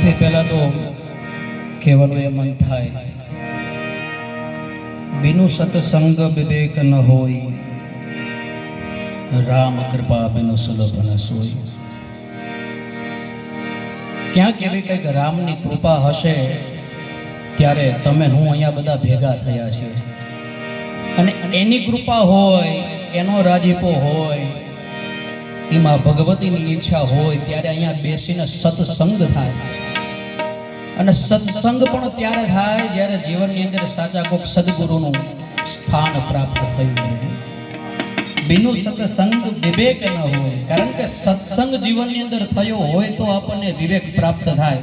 સૌથી પહેલા તો કહેવાનું એ મન થાય, બિनु સત્સંગ વિવેક ન હોય, રામ કૃપા બિनु સુલભ ન સોય. ક્યાંક એવી કંઈક રામની કૃપા હશે ત્યારે તમે હું અહીંયા બધા ભેગા થયા છીએ, અને એની કૃપા હોય, એનો રાજીપો હોય, એમાં ભગવતીની ઈચ્છા હોય ત્યારે અહીંયા બેસીને સત્સંગ થાય. અને સત્સંગ પણ ત્યારે થાય જ્યારે જીવનની અંદર સાચા કોઈક સદગુરુનું સ્થાન પ્રાપ્ત થયું હોય. બિનુ સત્સંગ વિવેક ન હોય, કારણ કે સત્સંગ જીવનની અંદર થયો હોય તો આપણને વિવેક પ્રાપ્ત થાય,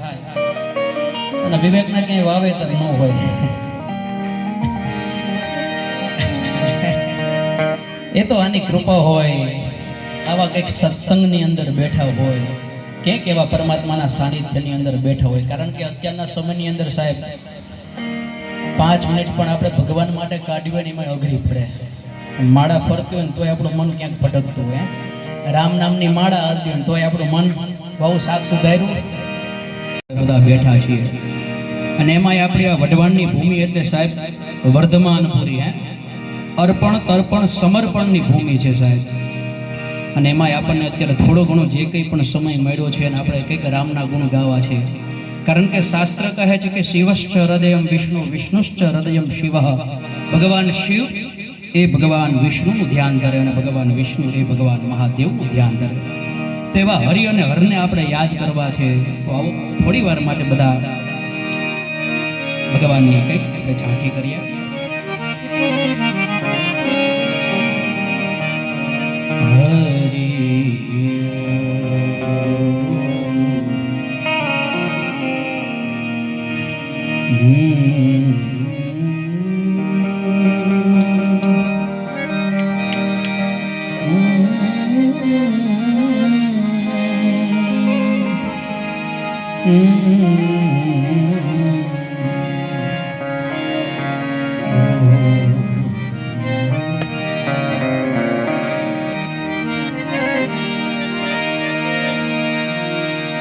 અને વિવેકના ક્યાંય વાવેતર ન હોય. એ તો આની કૃપા હોય, આવા કંઈક સત્સંગની અંદર બેઠા હોય, ક્યાંક એવા પરમાત્માના સાનિધ્યની અંદર બેઠા હોય. કારણ કે અત્યારના સમયની અંદર સાહેબ 5 મિનિટ પણ આપણે ભગવાન માટે કાઢવી હોય એમાં અઘરી પડે. માળા ફરતી હોય ને તોય આપણું મન ક્યાંક ભટકતું હોય, રામ નામની માળા હાલતી હોય તોય આપણું મન બહુ શાક સુધાર્યું. બધા બેઠા છીએ, અને એમાંય આપણી આ વઢવાણની ભૂમિ એટલે સાહેબ વર્ધમાનપુરી, અર્પણ તર્પણ સમર્પણની ભૂમિ છે સાહેબ. અને એમાં આપણને અત્યારે થોડો ઘણો જે કંઈ પણ સમય મળ્યો છે અને આપણે કંઈક રામના ગુણ ગાવા છે. કારણ કે શાસ્ત્ર કહે છે કે શિવશ્ચ હૃદયમ વિષ્ણુ, વિષ્ણુશ્ચ હૃદયમ શિવ. ભગવાન શિવ એ ભગવાન વિષ્ણુનું ધ્યાન ધરે, અને ભગવાન વિષ્ણુ એ ભગવાન મહાદેવનું ધ્યાન ધરે. તેવા હરિ અને હરને આપણે યાદ કરવા છે. તો આવો થોડી વાર માટે બધા ભગવાનની કંઈક આપણે ઝાંખી કરીએ.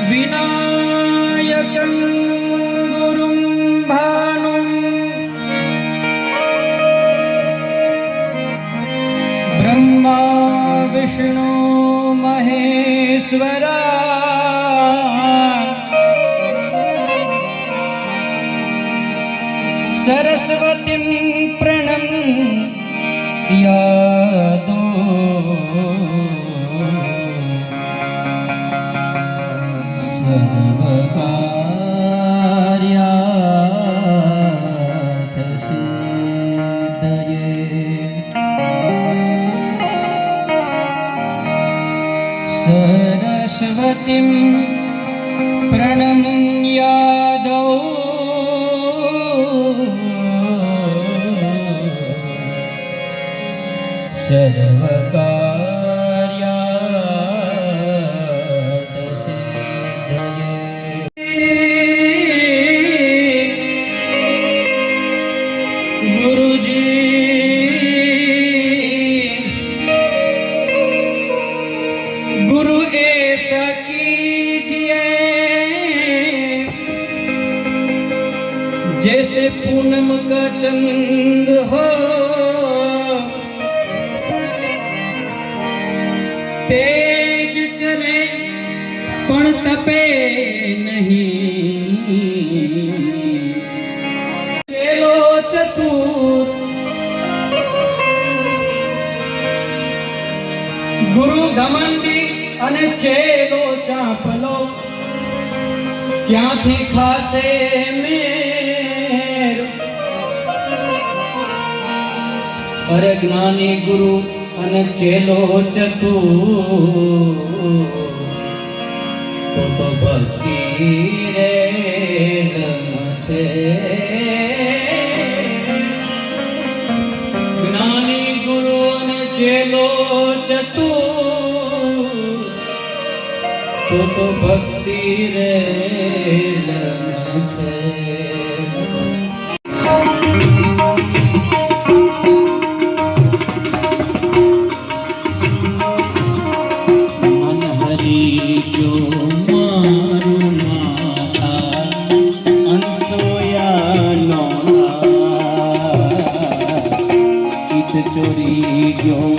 વિનાયકં ગુરું ભાનું બ્રહ્મા વિષ્ણુ મહેશ્વરા સરસ્વતીં પ્રણમ્યાદો સર્વકાર્યાર્થ સિદ્ધયે. સરસ્વતીં પ્રણમ્યાદો સર્વકાર્યાર્થ સિદ્ધયે. गुरु ऐसा कीजिए जैसे पूनम का चंद हो, तेज करे पण तपे नहीं, चलो चतुर गुरु घमंडी અને ચેલો ચાંપલો ક્યાંથી ખાશે મેર. અરે જ્ઞાની ગુરુ અને ચેલો ચતુર તો ભક્તિ રે છે. જ્ઞાની ગુરુ અને ચેલો ચતુર તો ભક્તિ રે છે. મન હરી જો મારું માતા ગયો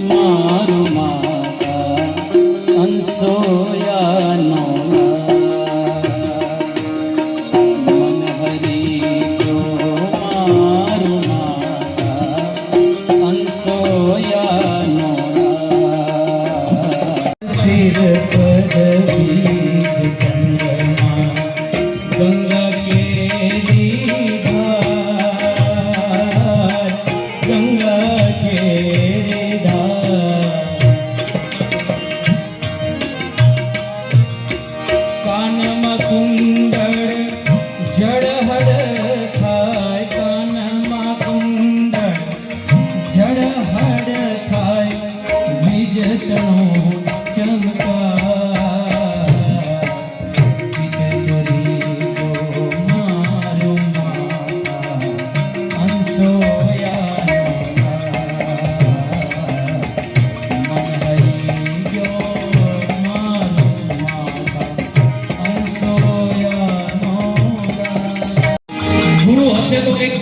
મારો માતા અંસોયાનો મન હરી ગયો મારો માતા અંસોયાનો શિર પદવી ચંદ્રમા ગંગા કેરી ધાર ગંગા કેરી ધાર કાનમાં કુંડળ જળહળ થાય કાનમાં કુંડળ જળહળ થાય વિજતનો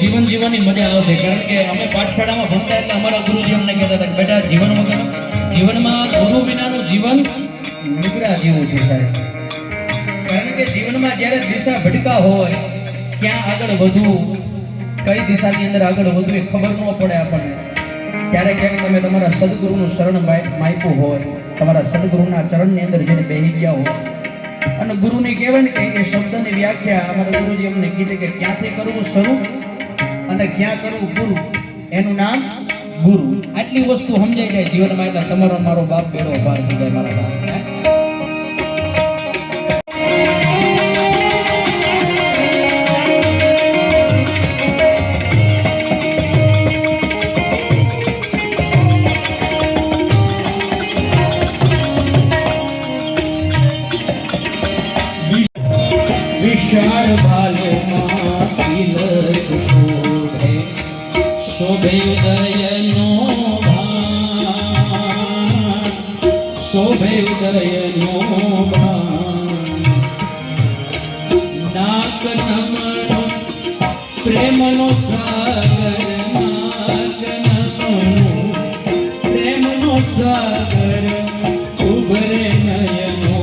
જીવન જીવવાની મજા આવશે કારણ કે અમે પાઠશાળામાં ભણતા એટલે અમારા ગુરુજી અમને કહેતા હતા કે બેટા જીવનમાં ગુરુ વિનાનું જીવન નુકરા જેવું છે સાહેબ. કારણ કે જીવનમાં જ્યારે દિશા ભટકા હોય ક્યાં આગળ વધવું કઈ દિશાની અંદર આગળ વધવું એ ખબર ન પડે આપણને ત્યારે ક્યાંક તમે તમારા સદગુરુનું શરણ માપ્યું હોય તમારા સદગુરુના ચરણની અંદર જઈને બેસી ગયા હોય અને ગુરુને કહેવાય ને કે એ શબ્દની વ્યાખ્યા અમારા ગુરુજી અમને કીધી કે ક્યાંથી કરવું શરૂ અને ક્યાં કરવું ગુરુ એનું નામ ગુરુ. આટલી વસ્તુ સમજાઈ જાય જીવનમાં એટલે તમારો મારો બાપ બેડો પાર થઈ જાય મારા બાપ. વિશાળ ભાલમાં તિલક શોભે શોભે ઉદયનો ભાન શોભે ઉદયનો ભાન નાક નમણો પ્રેમનો સાગર નાક નમણો પ્રેમનો સાગર ઉભરે નયનો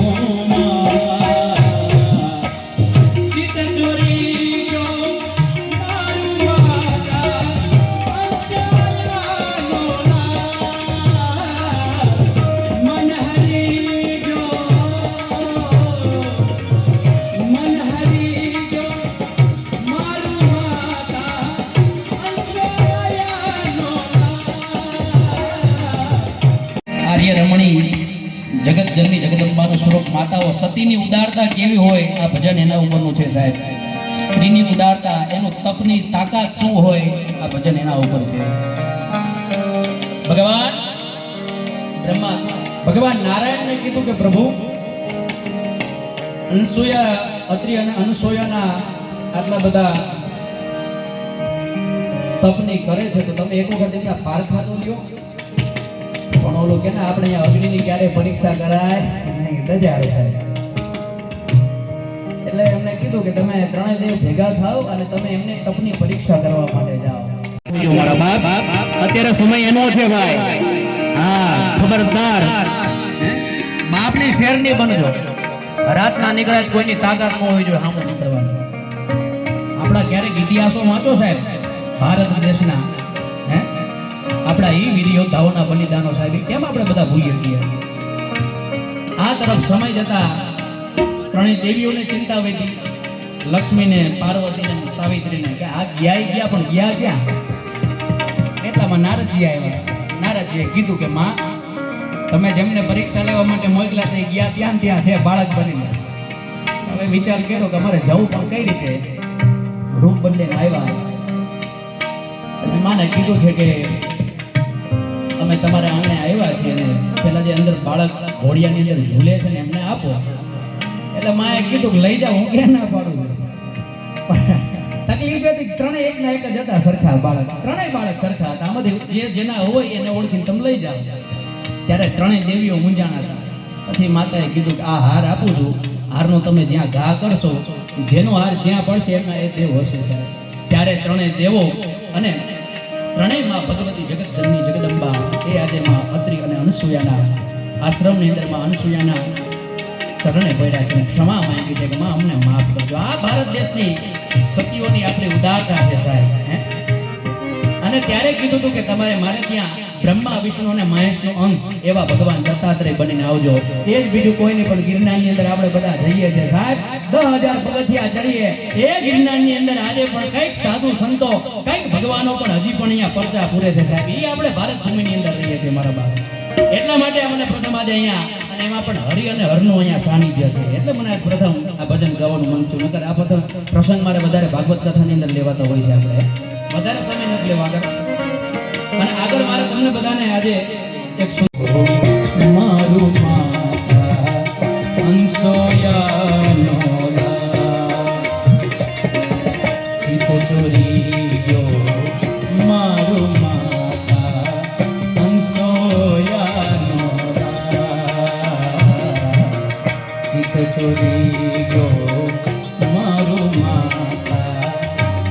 જગત જનની જગદંબાનું સ્વરૂપ માતાઓ સતીની ઉદારતા કેવી હોય આ ભજન એના ઉપરનું છે સાહેબ. સ્ત્રીની ઉદારતા એનું તપની તાકાત શું હોય આ ભજન એના ઉપર છે. ભગવાન નારાયણને કીધું કે પ્રભુ અનસૂયા અત્રિ અને અનસૂયાના આટલા બધા તપની કરે છે તો તમે એક વખત એમના પારખા તો લ્યો. પણ ઓલું કે આપણે અહીંયા અગ્નિની ક્યારે પરીક્ષા કરાય નહીં રજા આવે સાહેબ. એટલે એમને કીધું કે તમે ત્રણેય દેવ ભેગા થાવ અને તમે એમને તપની પરીક્ષા કરવા માટે જાઓ. મારા બાપ અત્યારે સમય એનો છે ભાઈ. હા ખબરદાર બાપની શેરની બનજો. રાતના નીકળાય કોઈની તાકાત ન હોય જો સામું નીકળવાનું. આપણા ક્યારેક ઇતિહાસો વાંચો સાહેબ ભારત દેશના આપણા એ વીર યોદ્ધાઓના બલિદાનો સાહેબ કેમ આપણે બધા ભૂલી શકીએ. આ તરફ સમય જતા ત્રણેય દેવીઓને ચિંતા વધી લક્ષ્મીને પાર્વતીને સાવિત્રીને કે આ ગયા પણ ગયા ક્યાં. એટલામાં નારદજી આવ્યા. નારદજીએ કીધું કે માં તમે જેમને પરીક્ષા લેવા માટે મોકલ્યા તે ગયા ત્યાં છે બાળક બનીને. હવે વિચાર કર્યો કે અમારે જવું પણ કઈ રીતે રૂપ બદલીને આવ્યા. માને કીધું છે કે અમે તમારા આંગણે આવ્યા છીએ અને પેલા જે અંદર બાળક ઘોડિયાની અંદર ઝૂલે છે ને એમને આપો. એટલે માએ કીધું કે લઈ જાઓ હું ક્યાં ના પાડું. તકલીફ હતી ત્રણેય એકના એક જ હતા સરખા બાળક. ત્રણેય બાળક સરખા હતા. આમાંથી જે જેના હોય એને ઓળખીને તમે લઈ જાઓ. ત્યારે ત્રણેય દેવીઓ મૂંઝાણા હતા. પછી માતાએ કીધું કે આ હાર આપું છું હારનો તમે જ્યાં ઘા કરશો જેનો હાર જ્યાં પડશે એના એ દેવ હશે સાહેબ. ત્યારે ત્રણેય દેવો અને ત્રણેય માં ભગવતી જગત જનની જગદંબા એ આજે માં અત્રિ અને અનસૂયાના આશ્રમની અંદર માં અનસૂયાના ચરણે પડ્યા છે, ક્ષમા માંગી છે કે માં અમને માફ કરજો. આ ભારત દેશની સતીઓની આપણી ઉદારતા છે સાહેબ. અને ત્યારે કીધું હતું કે તમારે મારે ત્યાં બ્રહ્મા વિષ્ણુ અને મહેશનો અંશ એવા ભગવાન દત્તાત્રેય બનીને આવજો. એ જ બીજું કોઈ નહીં, પણ ગિરનારની અંદર આપણે બધા જઈએ છીએ સાહેબ, 10,000 પગથિયા ચડીએ. એ ગિરનારની અંદર આજે પણ કંઈક સાધુ સંતો, કંઈક ભગવાનો પણ હજી પણ અહીંયા પરચા પૂરે છે સાહેબ. એ આપણે ભારત ભૂમિની અંદર રહીએ છીએ મારા બાપ. એટલા માટે અમને પ્રથમ આજે અહીંયા, અને એમાં પણ હરિ અને હરનું અહીંયા સાનિધ્ય છે, એટલે મને પ્રથમ આ ભજન ગાવાનું મન થયું. નકર આ પ્રથમ પ્રસંગ મારે વધારે ભાગવત કથાની અંદર લેવાતો હોય છે, આપણે વધારે સમય નથી લેવા આગળ. અને આગળ મારે તમને બધાને આજે એક મારું માતા અંસોયાનો સીતો ચોરી ગયો, મારું માતા અંસોયાનો સીતો ચોરી ગયો, મારું માતા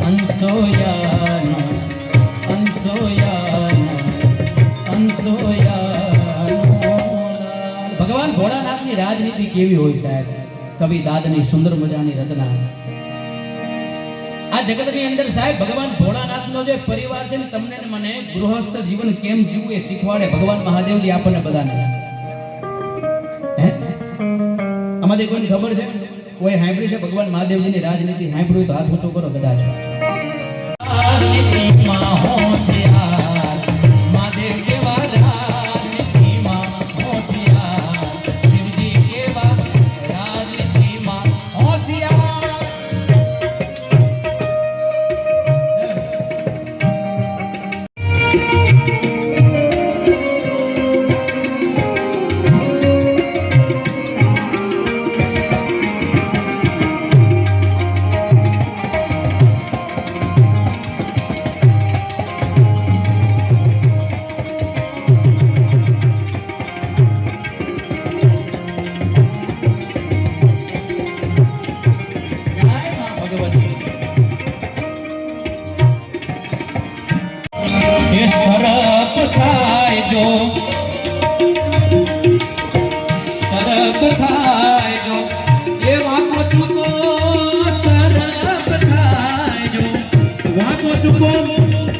અંસોયાનો ભગવાન ભોળાનાથની રાજનીતિ કેવી હોય સાહેબ. કવિ દાદની સુંદર મજાની રચના. આ જગતની અંદર સાહેબ ભગવાન ભોળાનાથનો જે પરિવાર છે ને, તમને ને મને ગૃહસ્થ જીવન કેમ જીવવું એ શીખવાડે ભગવાન મહાદેવજી આપણને બધાને. આમાંથી કોઈને ખબર છે? કોઈ સાંભળી છે ભગવાન મહાદેવજીની રાજનીતિ? સાંભળ્યું તો હાથ ઊંચો કરો કદાચ.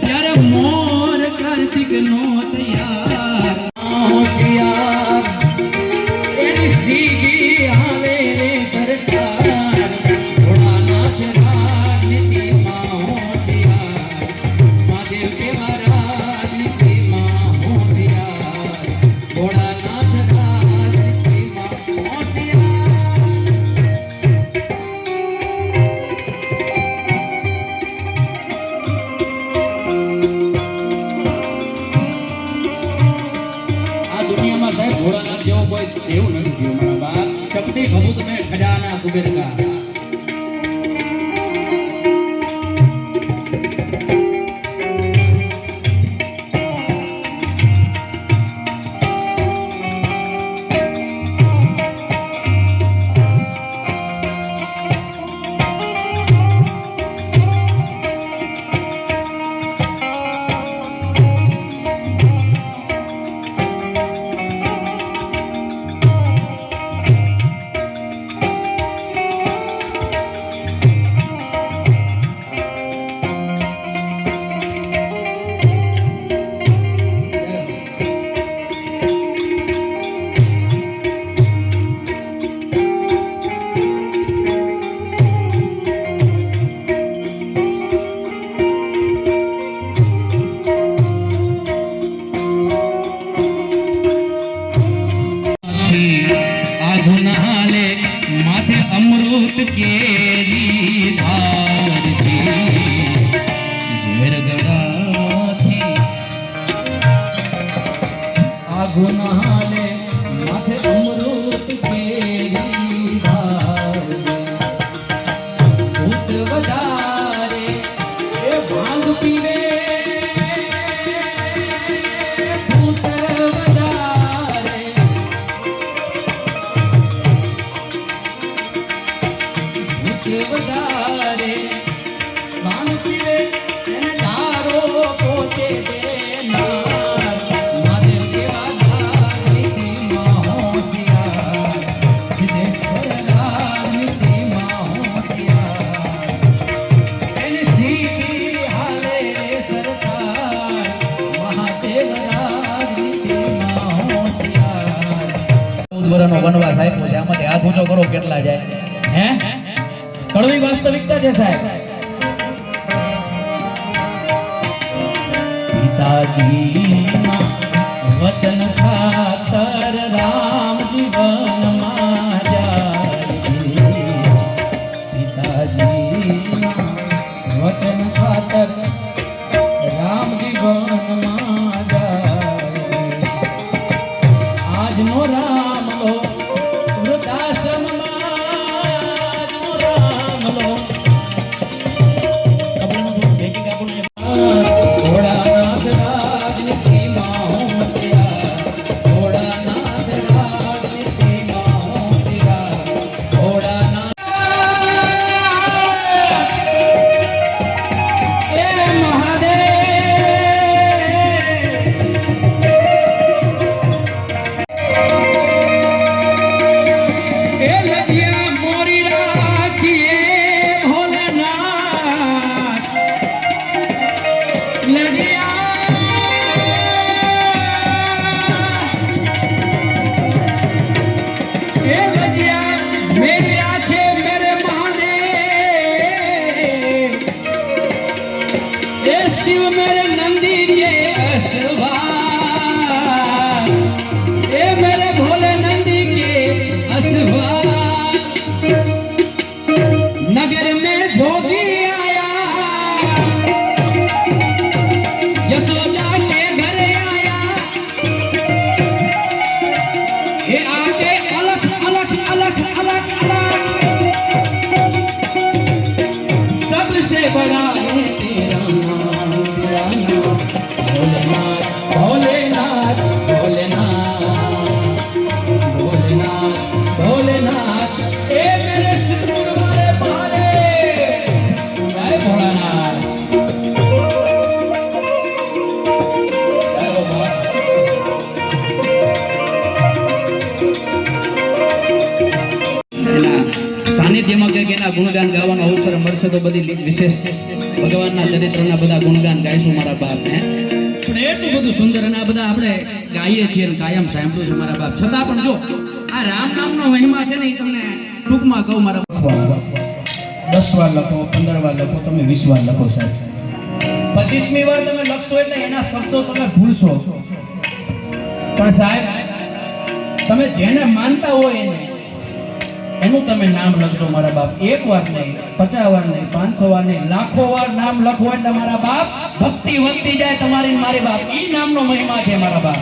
ત્યારે મોર કાર્તિક નો તૈયાર હોશિયાર એની સીધી હાલે રે સરકાર. ભોળાનાથ રાજનીતિમાં હોશિયાર, મહાદેવ કેવા રાજનીતિમાં હોશિયાર, ભોળાનાથ રાજનીતિમાં હોશિયાર. સાહેબ ભોળાનાથ જેવો કોઈ એવું નથી થયું મારા બાપ. ચપટી ખબૂત મેં ખજાના કુબેર કા. કેરી ધારથી ઝેર ગળાથી આઘો નહાલે માથે અમૃત કેરી ધારથી ભૂત વધારે એ ભાંગ પીવે ભૂત વધારે વધારે ભાંગ પીવે એને દારો પોતે વર્ષનો વનવાસ આપ્યો છે, આમાંથી હાથ ઊંચો કરો કેટલા જાય? હે, કડવી વાસ્તવિકતા છે સાહેબ. પિતાજીના વચન ખાતર રામ જીવનમાં જાય. પિતાજીના વચન ખાતર રામ જીવનમાં જાય. આજનો રામ લો વૃદ્ધાશ્રમમાં, આજનો રામ લો ભોળાનાથ રાજની હોશિયાર, ભોળાનાથ રાજની હોશિયાર, ભોળાનાથ એ મહાદેવ એ લજિયા મોરી રાખીએ ભોલેનાથ मेरी आंखें मेरे महादेव, ये शिव मेरे नंदी के असवार, ये मेरे भोले नंदी के असवार. नगर में जोगी आया, यशोदा के घर आया, ये आके अलग अलग अलग अलग अलग सबसे बड़ा है तेरा नाम, तेरा नाम भोलेनाथ, भोलेनाथ, भोलेनाथ, भोलेनाथ, भोलेनाथ. ए मेरे सिंदूर वाले महादेव, जय भोलानाथ, जय बाबा. સાનિધ્યમાં કે એના ગુણગાન ગાવાનો અવસર મળશે તો બધી વિશેષ ભગવાનના ચરિત્રના બધા ગુણગાન ગાઈશું મારા બાપ. પણ એટલું બધું સુંદર અને આ બધા આપણે ગાઈએ છીએ અને કાયમ સાંભળ્યું છે મારા બાપ. છતાં પણ જો આ રામ નામનો મહિમા છે ને એ તમને ટૂંકમાં કહું મારા બાપ. 10 વાર લખો, 15 વાર લખો, તમે 20 વાર લખો સાહેબ. 25મી વાર તમે લખશો એટલે એના શબ્દો તમે ભૂલશો. પણ સાહેબ તમે જેને માનતા હોય એને એનું તમે નામ લખજો મારા બાપ. 1 વાર નહીં, 50 વાર નહીં, 500 વાર નહીં, લાખો વાર નામ લખો એટલે મારા બાપ ભક્તિ વધતી જાય તમારી મારી બાપ. ઈ નામનો મહિમા છે મારા બાપ.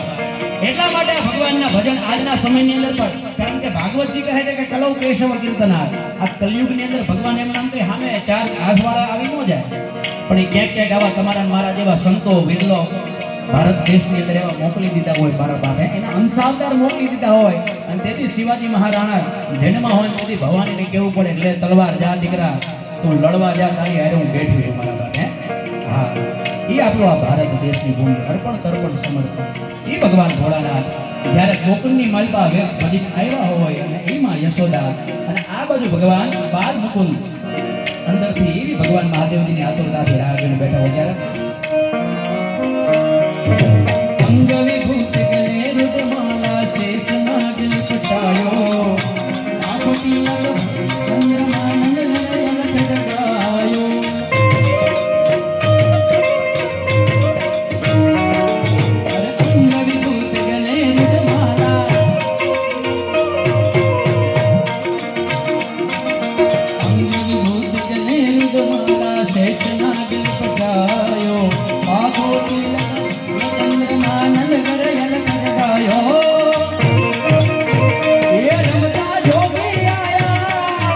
એટલા માટે આ ભગવાનના ભજન આજના સમયની અંદર પણ, કારણ કે ભાગવતજી કહે છે કે ચલો કેશવ કીર્તનાર. આ કલયુગની અંદર ભગવાન એમ નામ કહે સામે 4 હાથવાળા આવી ન જાય, પણ એ ક્યાંક ક્યાંક આવા તમારા મારા જેવા સંતો વિરલો ભારત દેશની અંદર એવા મોકલી દીધા હોય મારા બાપે, એના અંશાવતાર મોકલી દીધા હોય. અને તેથી શિવાજી મહારાણા જન્મમાં હોય તેથી ભવાનીને કહેવું પડે એટલે તલવાર જા દીકરા તું લડવા જા, તારી હારે હું બેઠું છું મારા બાપ. હા, એ આપણો આ ભારત દેશની ભૂમિ અર્પણ તર્પણ સમર્પણ. એ ભગવાન ભોળાનાથ જ્યારે ગોકુળની માલપા વેશ ભજીને આવ્યા હોય અને એમાં યશોદા અને આ બાજુ ભગવાન બાલ મુકુંદ અંદરથી એવી ભગવાન મહાદેવજીની આતુરતાથી રાહ જોઈને બેઠા હોય ત્યારે અંગ વિભૂત ગલે રુદ્રમાલા શેષ નાગ લિપટાયો, આંખોથી લાલો ચંદ્રમા નંદ લલક જગાયો. અંગ વિભૂત ગલે રુદ્રમાલા, અંગ વિભૂત ગલે રુદ્રમાલા શેષ નાગ લિપટાયો, આંખોથી આનંદ કરે અલગ જગાયો. એ રમતા જોગી આયા,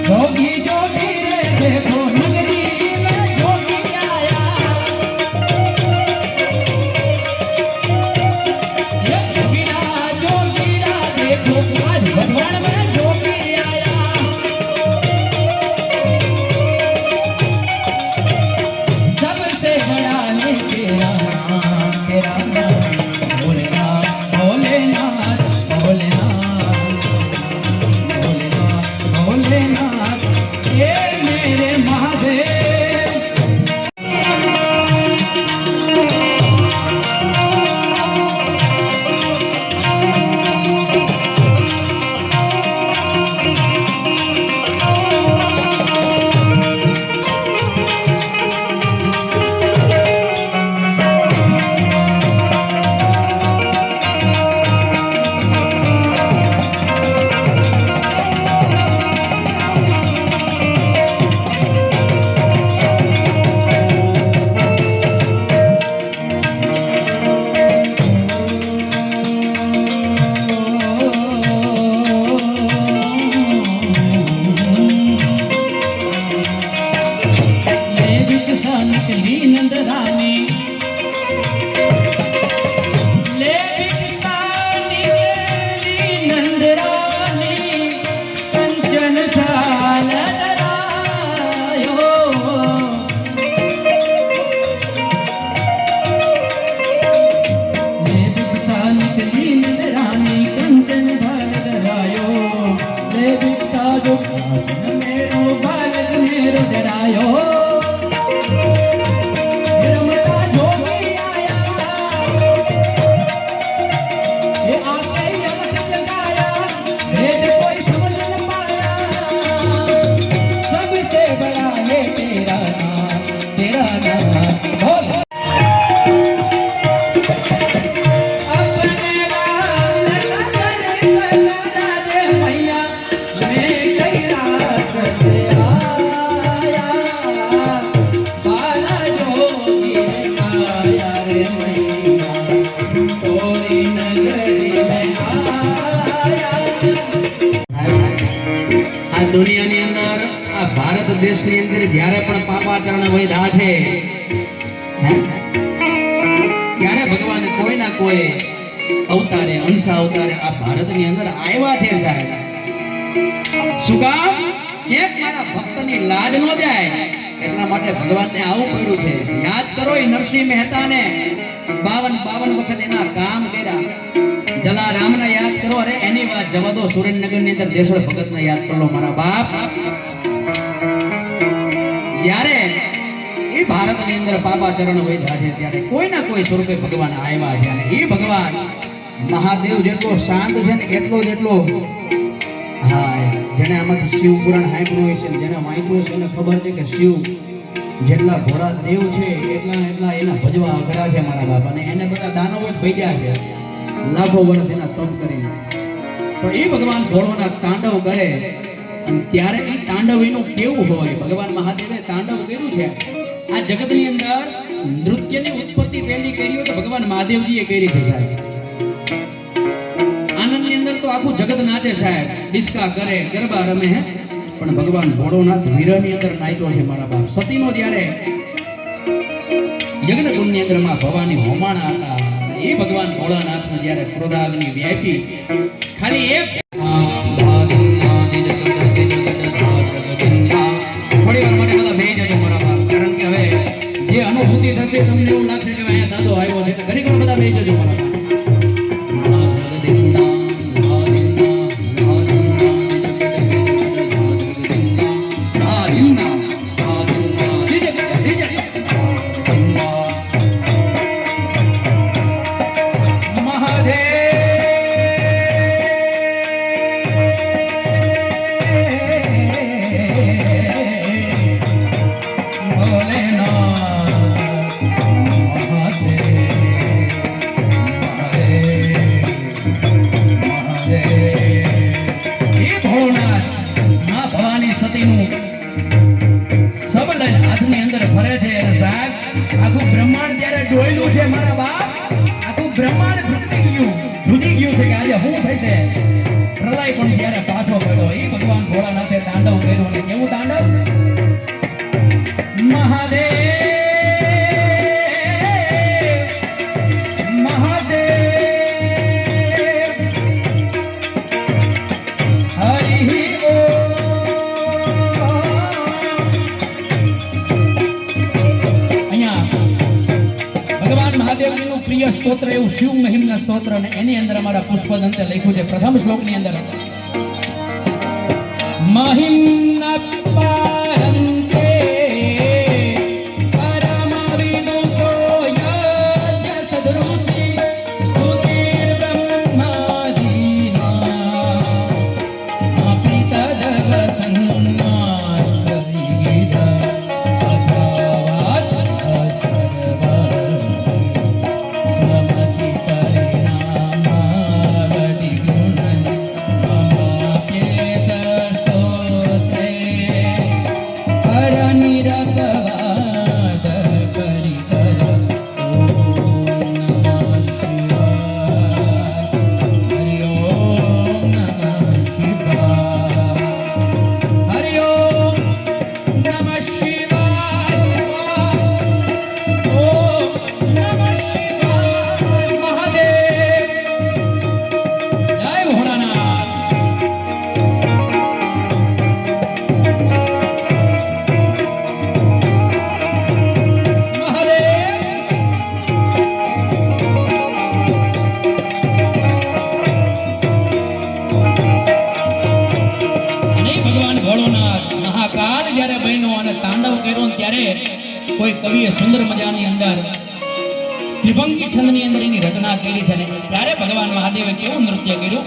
જોગી જોગી રે દેખો નગરી મેં જોગી આયા. એ જોગીરા દેખો આજ ભગવાન મેં જોગી આયા. सबसे बड़ा है तेरा नाम, तेरा नाम भोलेनाथ, भोलेनाथ, भोलेनाथ, भोलेनाथ, भोलेनाथ. ये मेरे महादेव. કરી જ્યારે પણ પાપાચરણ વૈધા છે ત્યારે ભગવાન કોઈ ના કોઈ અવતારે અંશા અવતારે આ ભારતની અંદર આવ્યા છે સાહેબ. શું કામ? એક મારા ભક્તની લાજ ન જાય એટલા માટે ભગવાનને આવું પડ્યું છે. યાદ કરો એ નરસિંહ મહેતાને 52 વખત એના કામ કર્યા. જલારામને યાદ કરો. અરે એની વાત જવા દો, સુરેન્દ્રનગરની અંદર દેશળ ભગતને યાદ કરો મારા બાપ. જ્યારે એ ભારતની અંદર પાપાચરણ વૈધા છે ત્યારે કોઈ ના કોઈ સ્વરૂપે ભગવાન આવ્યા છે. અને એ ભગવાન મહાદેવ જેટલો શાંત છે ને એટલો હા, જેને આમાંથી શિવ પુરાણ સાંભળ્યું હોય છે, જેને વાંચ્યું છે એને ખબર છે કે શિવ જેટલા ભોળા દેવ છે એટલા એના ભજવા અઘરા છે મારા બાપ. અને એને બધા દાનવો જ ભેગ્યા છે લાખો વર્ષ એના સ્તંભ કરીને. પણ એ ભગવાન ભોળોનાથ તાંડવ કરે અને ત્યારે એ તાંડવ એનું કેવું હોય. ભગવાન મહાદેવે તાંડવ કર્યું છે. આ જગતની અંદર નૃત્યની ઉત્પત્તિ પહેલી કરી હોય તો ભગવાન મહાદેવજીએ કરી છે સાહેબ. આનંદની અંદર તો આખું જગત નાચે સાહેબ, ડિસ્કા કરે, ગરબા રમે હે. પણ ભગવાન ભોળોનાથ વીરની અંદર નાચ્યો છે મારા બાપ. સતીનો જ્યારે યજ્ઞકુંડની અંદર માં ભવાની હોમાણા હતા, એ ભગવાન ભોળાનાથનો જ્યારે ક્રોધાગ્નિ વ્યાપી ખાલી એક થોડી વાર માટે બધા બેહી જજો મારા બાપ. કારણ કે હવે જે અનુભૂતિ થશે તમને એવું લાગશે કે અહીંયા દાદો આવ્યો છે. ઘણી વાર બધા બેહી જજો મારા બાપ. આખું બ્રહ્માંડ ત્યારે ડોયલું છે મારા બાપ. આખું બ્રહ્માંડ ધ્રુજી ગયું છે કે આજે શું થશે. પ્રલય પણ જ્યારે પાછો પડ્યો એ ભગવાન ભોળાનાથે તાંડવ કર્યું. અને કેવું તાંડવ? મહાદેવ મહાદેવજીનું પ્રિય સ્તોત્ર એવું શિવ મહિમના સ્તોત્ર, અને એની અંદર અમારા પુષ્પદંતે લખ્યું છે પ્રથમ શ્લોકની અંદર મહિમ્ના પારંતે પરમ વિદુષો યજ્ઞ સદૃશિ સ્તુતિર બ્રહ્માદિના અપિતદવ સંન્નાસ્તરી ગિરા કોઈ કવિએ સુંદર મજાની અંદર ત્રિભંગી છંદની અંદર એની રચના કરી છે. ત્યારે ભગવાન મહાદેવે કેવું નૃત્ય કર્યું?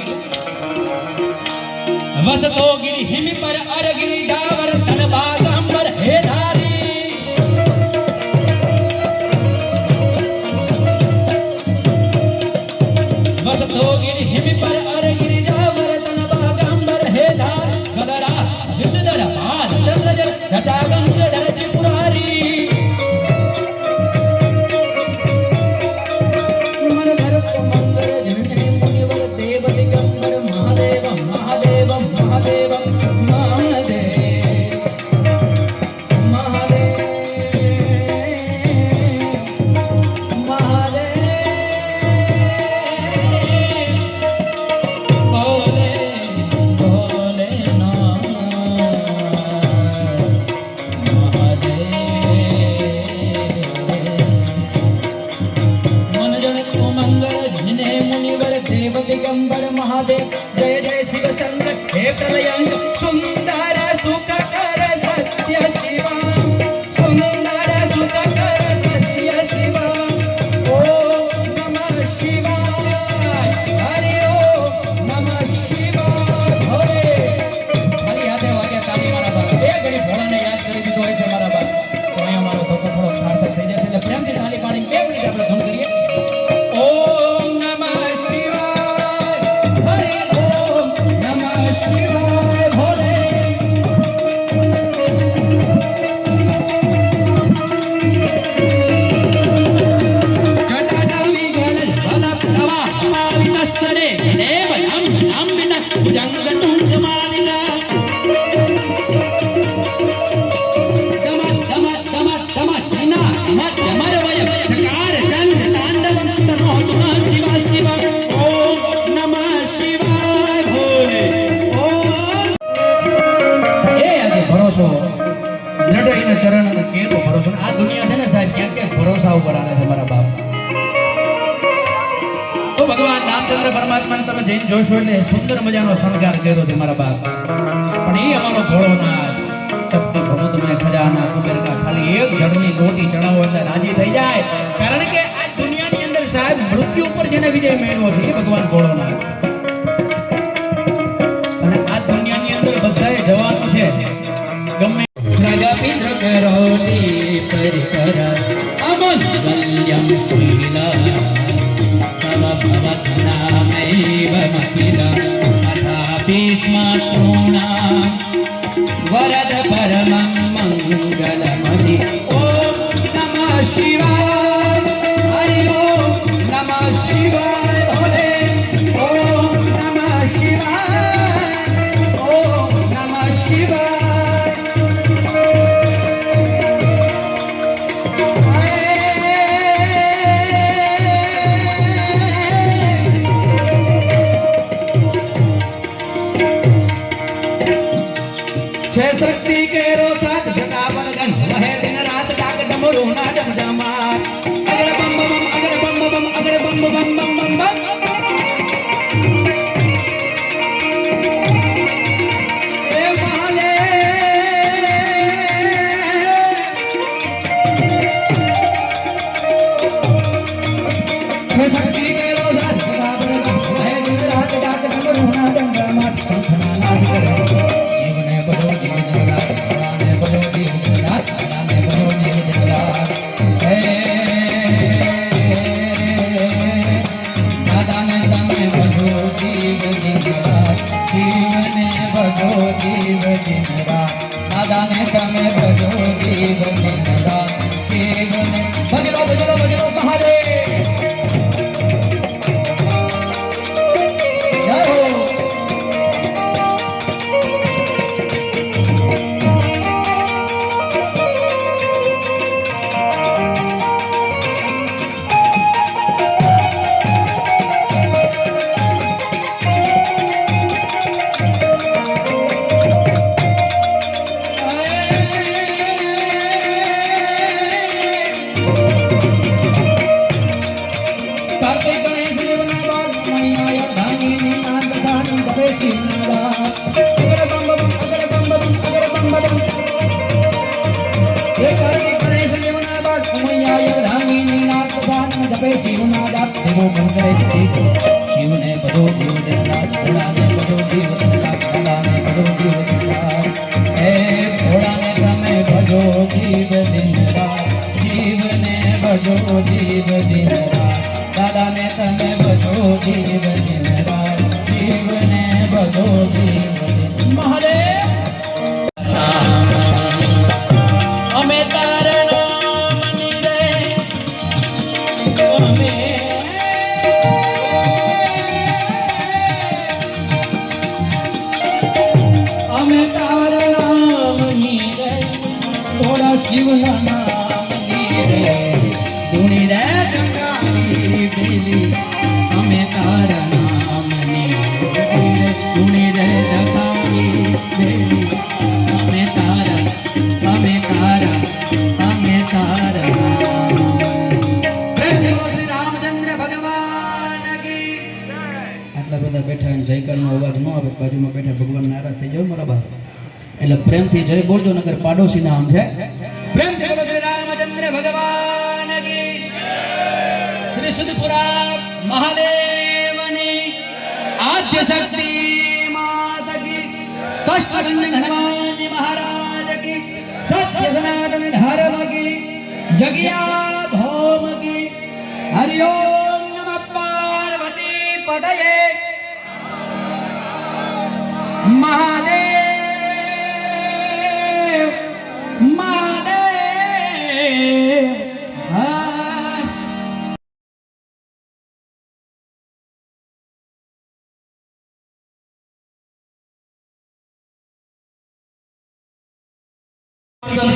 વસતો ગિરી હિમ પર અરગિરી જાવર તન બાગંબર હે ધારી વસતો ગિરી હિમ પર અરગિરી જાવર તન બાગંબર હે ધાર ગલરા વિસદર હાલ ચંદ્રજર જટાગંજ ધરતી પુરારી દિગંબર મહાદેવ જય જય શિવ શંકર હે પ્રલયંગ સુંદર સુખકર સત્ય શિવા સુંદર સુખકર સત્ય શિવા ઓમ નમઃ શિવાય હરિ ઓમ નમઃ શિવાય ભોલે ખાલી હાથે વાગે તાળી મારા બાપ એ ઘડી ભોળાને યાદ કરી દીધો હોય છે મારા બાપ તો અહીંયા મારો ધોકો થોડો સાર્થક થઈ જશે એટલે પ્રેમથી તાળી પાડી 2 મિનિટ આપણે ધૂન કરીએ ઓમ નમઃ શિવાય હરિ ઓમ નમઃ શિવાય ભોલે જટાડાવી ગણ ભલા પ્રવાહ વિનસ્તરે દેવ નામ નામ વિન ભુજંગ તુંગ માલિકા ધમ ધમ ધમ ધમ ધીના મત મરવય ચકાર ચંદ તાંડવં તનો તુમ શિવ શિવ ઓમ નમઃ શિવાય ભોલે ઓમ એ આજે ભરોસો દ્રઢ ચરણ અને કેરો ભરોસો આ દુનિયા છે ને સાહેબ ક્યાંક ક્યાંક ભરોસા ઉપર આલે છે મારા બાપ તો ભગવાન રામચંદ્ર પરમાત્માને તમે જઈને જોશો એટલે સુંદર મજાનો શણગાર કર્યો છે મારા બાપ પણ એ અમારો ભોળોનાથ ચપટી ભણો તમે ખજાના કુબેરકા ખાલી એક જળની રોટી ચડાવો એટલે રાજી થઈ જાય કારણ કે આ દુનિયાની અંદર સાહેબ મૃત્યુ ઉપર જેને વિજય મેળવ્યો છે એ ભગવાન ભોળોનાથ અને આ દુનિયાની અંદર બધાએ જવાનું છે ગમે સ્નગપિન્દ્ર કરોલી પરિકર અમંગલ્યમ શીલા તવ ભવત્નામૈવ મહિલા અથાપિસ્માતૃણા વરદ પરમં મંગલમસી ઓમ નમઃ શિવાય હરિ ઓમ નમઃ શિવાય ભોલે ઓમ નમઃ શિવાય ઓમ નમઃ શિવાય छह शक्ति के रो साथ जटा बलगन वहे दिन रात डाक डमरू ना डमडमा अगर बम बम अगर बम बम अगर बम बम बम बम बम ए महाले छह शक्ति के रो साथ जटा बलगन वहे दिन रात डाक डमरू ना डमडमा संखना नाद करे शिवने बधो देव जगन्नाथ भोला ने बधो देव जगन्नाथ भोला ने बधो देव जगन्नाथ हे भोला ने તમે ભજો જીવ દિન રાત જીવને ભજો જીવ દિન રાત દાદા ને તમે ભજો જીવ દિન રાત જીવને ભજો જીવ દિન મહાદેવ અમે તારા નામની રે અમે તારા નામની રે થોડા શિવના નામની રે ધૂણી રે ચંગાવી પેલી અમે તારા નામની રે ધૂણી રે ચંગાવી પેલી અમે તારા શ્રી રામચંદ્ર ભગવાન કી જય. બધા બેઠા અને જયકારનો અવાજ ન આવે, બાજુમાં બેઠા ભગવાન નારાજ થઈ જાય મારા બાપ, એટલે પ્રેમથી જય બોલજો, નગર પાડોશી નામ છે. પ્રેમથી બોલો શ્રી રામચંદ્ર ભગવાન કી, શ્રી સિદ્ધપુરા મહાદેવની આદ્ય શક્તિ માત કી, કષ્ટભંજન હનુમાનજી મહારાજ કી, સત્ય સનાતન ધર્મ કી, જગ્યા ભૌમ કી. હરિ ઓમ નમઃ પાર્વતી પતયે મહાદેવ મહાદેવ.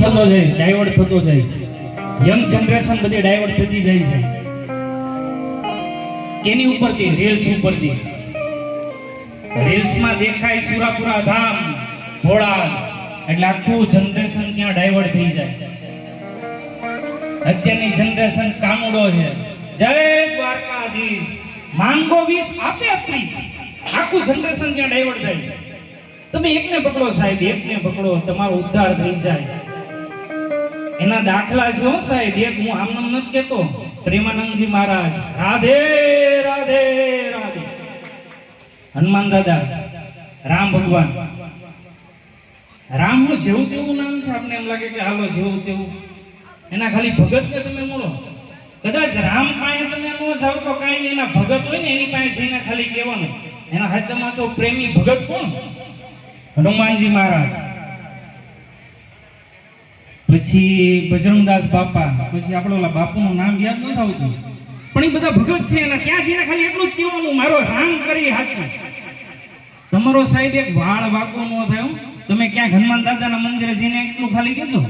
થતો જાય, ડાયવર્ટ થતો જાય છે. યંગ જનરેશન બધી ડાયવર્ટ થતી જાય છે. કેની ઉપરથી? રીલ્સ ઉપરથી. રીલ્સમાં દેખાય સુરાપુરા ધામ, ભોળા, એટલે આખું જનરેશન ત્યાં ડાયવર્ટ થઈ જાય. અત્યારની જનરેશન કામુડો છે. જય દ્વારકાધીશ, માંગો 20 આપે 30. આખું જનરેશન ત્યાં ડાયવર્ટ થાય છે. તમે એકને પકડો સાહેબ, એકને પકડો, તમારો ઉદ્ધાર થઈ જાય. એના દાખલા છે સાહેબ. એક હું આમ નથી કહેતો, પ્રેમાનંદજી મહારાજ, રાધે રાધે રાધે, હનુમાન દાદા, રામ ભગવાન. રામ નું જેવું તેવું નામ છે, આપણે એમ લાગે કે હાલો જેવું તેવું. એના ખાલી ભગત ને તમે મળો, કદાચ રામ પાસે તમે ન જાવ તો કાંઈ નહીં, એના ભગત હોય ને એની પાસે જઈને ખાલી કહેવાનું, એના સાચામાં તો પ્રેમી ભગત કોણ? હનુમાનજી મહારાજ. પછી બજરંગદાસ બાપા, પછી આપણે ઓલા બાપુનું નામ યાદ નથી આવતું, પણ એ બધા ભગત છે. એના ત્યાં જઈને ખાલી એટલું જ કહેવાનું, મારો રામ કરી હાચું. તમારો સાહેબ એક વાળ વાકો ન થયો, તમે ક્યાંક હનુમાન દાદાના મંદિરે જઈને એટલું ખાલી કહેજો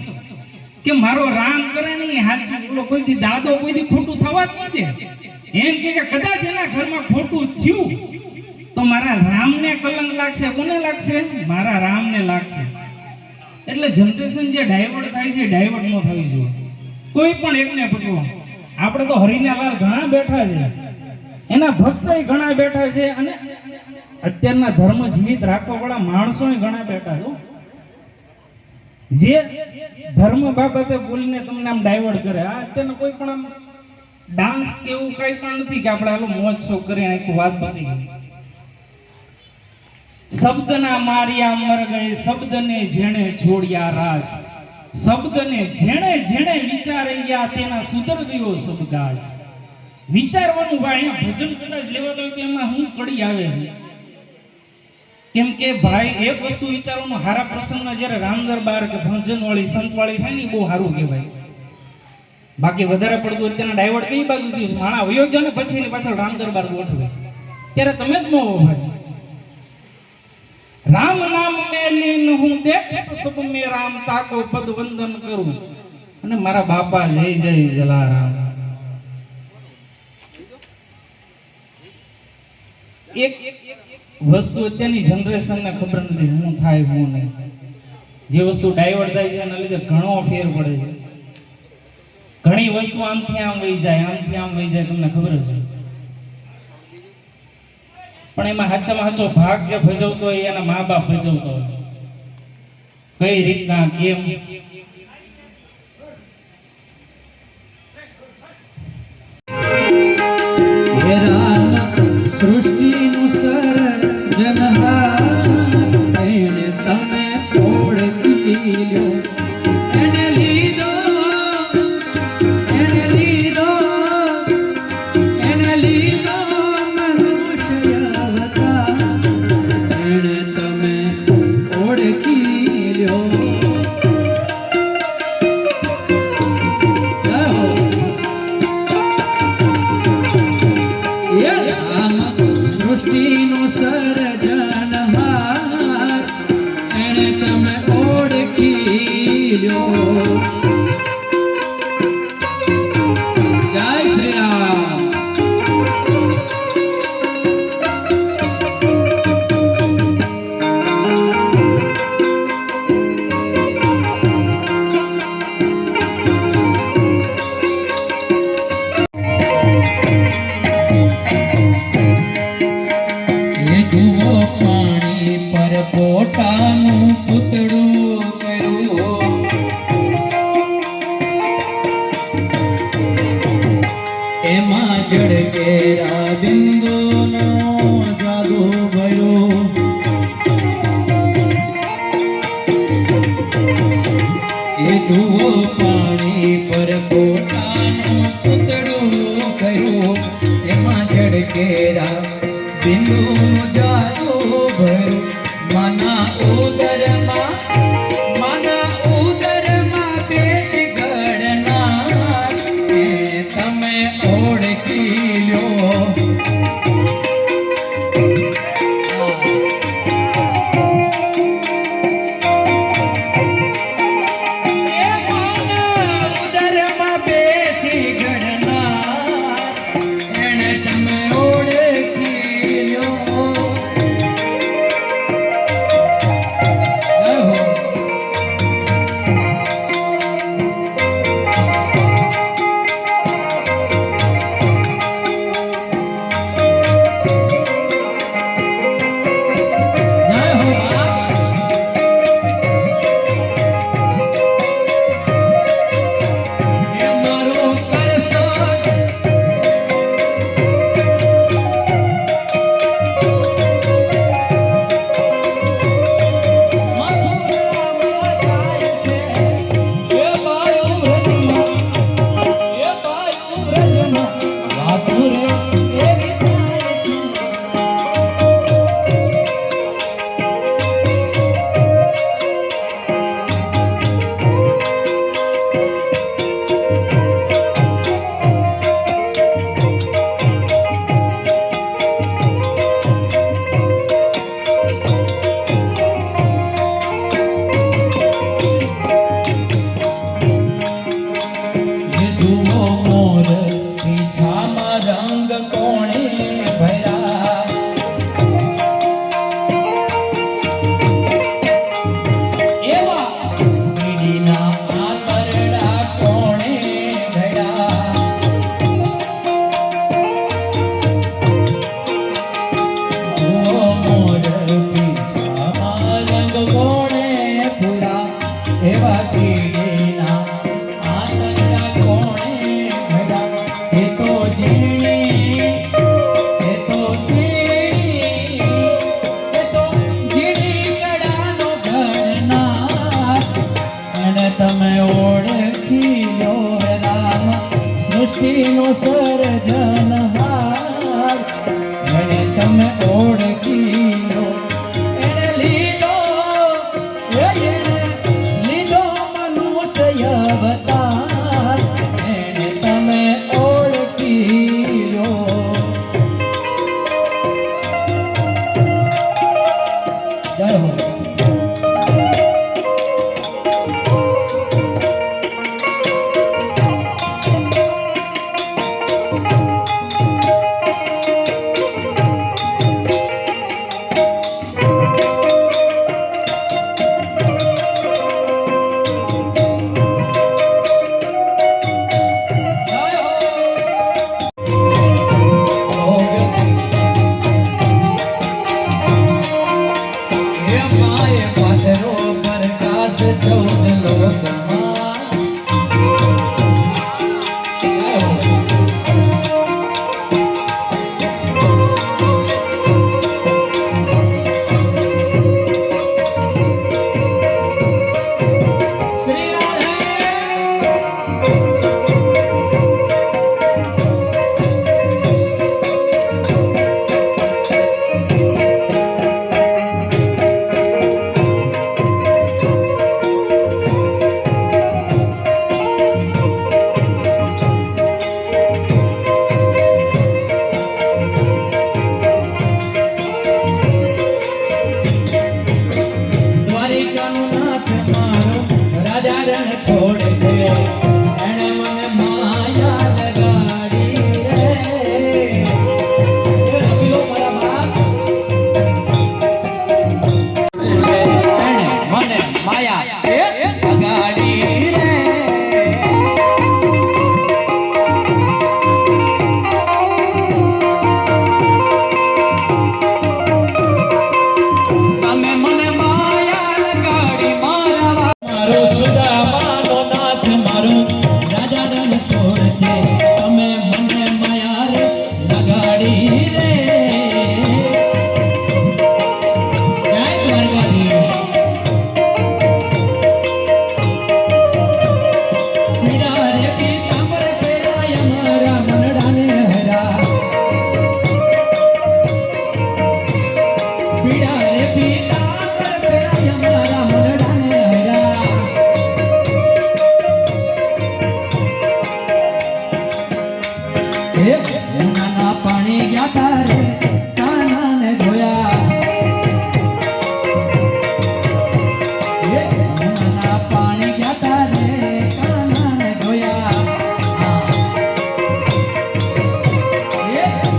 કે મારો રામ કરે નહીં હાચું. ઓલો કોઈથી દાદો કોઈથી ખોટું થવા જ ન દે. એમ કે કદાચ એના ઘરમાં ખોટું થયું તો મારા રામને કલંક લાગશે. કોને લાગશે? મારા રામને લાગશે. એટલે જનરેશન જે ડાયવર્ટ થાય છે, ડાયવર્ટ ન થવી જોઈએ. કોઈ પણ એકને પકડો. આપણે તો હરિનાલાલ ઘણા બેઠા છે, એના ભક્તો ઘણા બેઠા છે, અને અત્યારના ધર્મ જીવિત રાખવા વાળા માણસો ઘણા બેઠા છે, જે ધર્મ બાબતે બોલીને તમને આમ ડાયવર્ટ કરે. આ અત્યારનો કોઈ પણ આમ ડાન્સ કે એવું કઈ પણ નથી કે આપણે આલો મોજ શોખ કરીને આખી વાત બની ગઈ. શબ્દના માર્યા મર ગઈ, શબ્દને જેણે છોડ્યા રાજ, શબ્દને જેણે જેણે વિચાર્યા તેના સુધર ગયો શબ્દાજ. વિચારવાનું ભાઈ, અહીંયા ભજન કદાચ લેવા તો એમાં હું કડી આવે છે. કેમ કે ભાઈ એક વસ્તુ વિચારવાનું, હારા પ્રસંગમાં જ્યારે રામ દરબાર કે ભજન વાળી સંત વાળી થાય ને બહુ સારું કહેવાય. બાકી વધારે પડતું અત્યારના ડાયવર્ટ કઈ બાજુ થયું છે, માણા વયો જાય ને પછી એની પાછળ રામ દરબાર ગોઠવે, ત્યારે તમે જ ન હો ભાઈ. રામ નામ મેં લીન હું દેખે સબ મે રામ, તાકો પદ વંદન કરું, અને મારા બાપા જય જય જલારામ. એક વસ્તુ અત્યારની જનરેશનને ખબર નથી શું થાય શું નહીં. જે વસ્તુ ડાયવર્ટ થાય છે એના લીધે ઘણો ફેર પડે છે. ઘણી વસ્તુ આમથી આમ વહી જાય, આમથી આમ વહી જાય, તમને ખબર છે. પણ એમાં સાચામાં સાચો ભાગ જે ભજવતો હોય એના મા બાપ ભજવતો હોય. કઈ રીતના, કેમ. સૃષ્ટિનું સર્જનહાર એને તમે ઓળખી લ્યો, એને લીધો એને લીધો એને લીધો મનુષ્ય અવતાર, એને તમે ઓળખી લ્યો. ઝળકેરા બિંદુનો જાદુ ભયો એ જુઓ પાણી પર કોટાનું પૂતળું કર્યું એમાં ઝળકેરા બિંદુનો જાદુ ભયો માના ઉદરમાં બેસી ગળનાર એ તમે ઓળખી લ્યો ઉદરમાં બેસી ગળનાર એને તમે ઓળખી લ્યો યમુનાના પાણી ગયા તારે કાનાને જોયા યમુનાના પાણી ગયા તારે કાનાને જોયા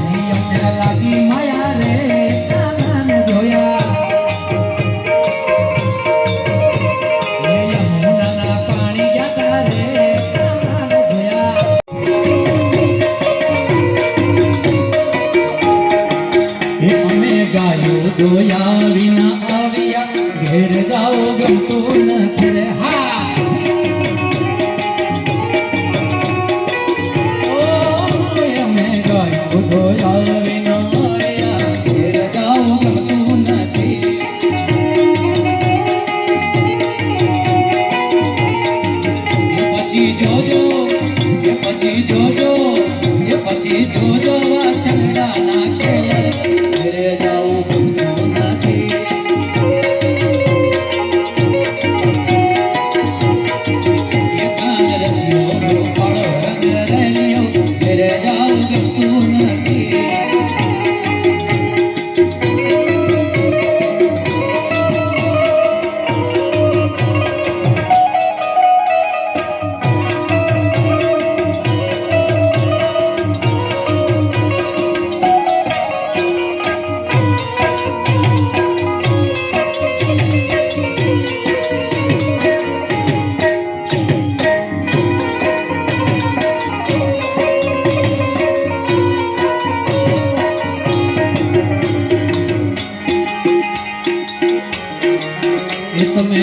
નિયમને લાગી માયા રે કાનાને જોયા યમુનાના પાણી ગયા તારે કાનાને જોયા અમે ગાયો દોયા વિના આવ્યા ઘેર જાઓ ગમતું નથી રે હા ઓ અમે ગાયો દોયા વિના આવ્યા ઘેર જાઓ ગમતું નથી એ પછી જોજો એ પછી જોજો એ પછી જોજો આ છંડાના ખેલ ઘરે જાઉં ગમતું નથી એ કાન રસ્યો પાડો રંગ રેલિયો ઘરે જાઉં ગમતું નથી એ તમે